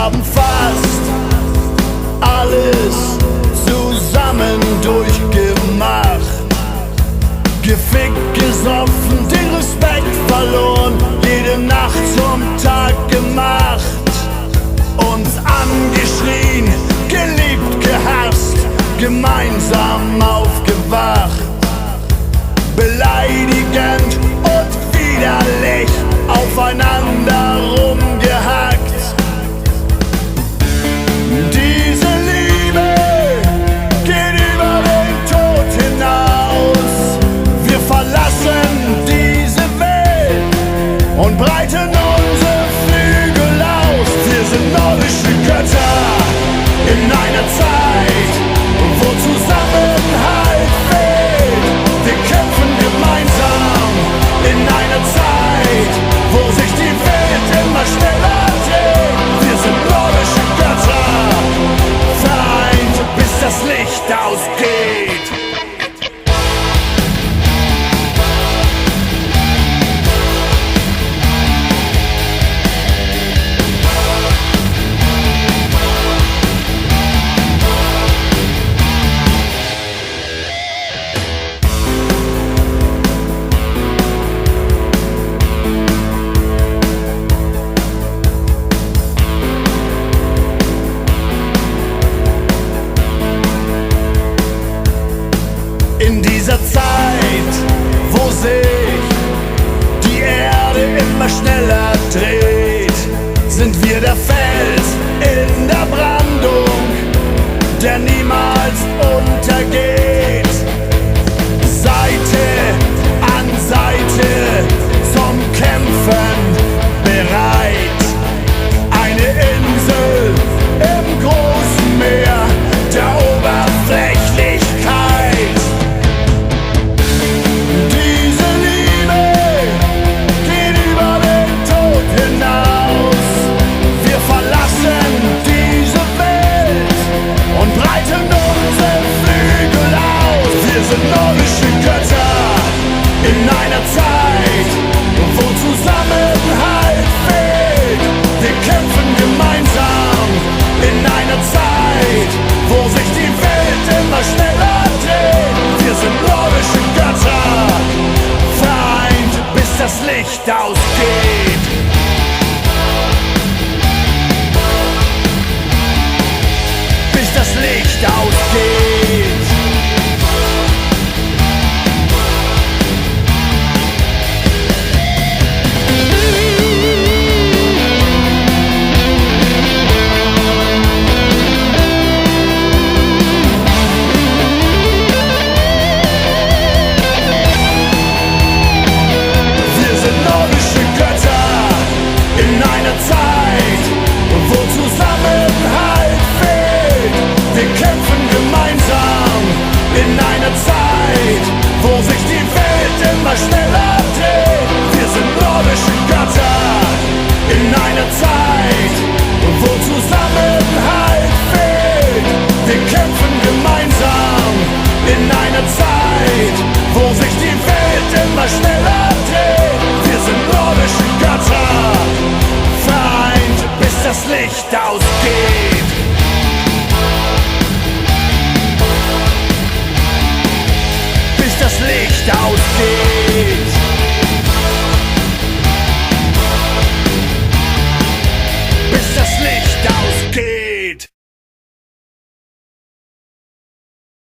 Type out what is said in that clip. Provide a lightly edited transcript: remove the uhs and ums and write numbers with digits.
haben fast alles zusammen durchgemacht. Gefickt, gesoffen, den Respekt verloren, jede Nacht zum Tag gemacht. Uns angeschrien, geliebt, gehasst, gemeinsam aufgewacht. Beleidigend und widerlich aufeinander rumgehackt. Diese Liebe geht über den Tod hinaus. Wir verlassen diese Welt und breiten unsere Flügel aus. Wir sind nordische Götter in einer Zeit, wo Zusammenhalt fehlt. Wir kämpfen gemeinsam in einer Zeit, wo sich die Welt immer schneller dreht. Wir sind nordische Götter, vereint, bis das Licht ausgeht. In dieser Zeit, wo sich die Erde immer schneller dreht, sind wir der Fels in der Brandung, der niemals untergeht. Seite an Seite zum Kämpfen bereit. Eine Insel im großen Meer der Oberflächlichkeit. Diese Liebe geht über den Tod hinaus. Wir verlassen diese Welt und breiten unsere Flügel aus. Wir sind nordische Götter in einer Zeit, wo Zusammenhalt fehlt. Wir kämpfen gemeinsam in einer Zeit, wo sich die Welt immer schneller dreht. Wir sind nordische Götter, vereint, bis das Licht ausgeht. Bis das Licht ausgeht. Wir sind nordische Götter in einer Zeit, wo Zusammenhalt fehlt. Wir kämpfen gemeinsam in einer Zeit, wo sich die Welt immer schneller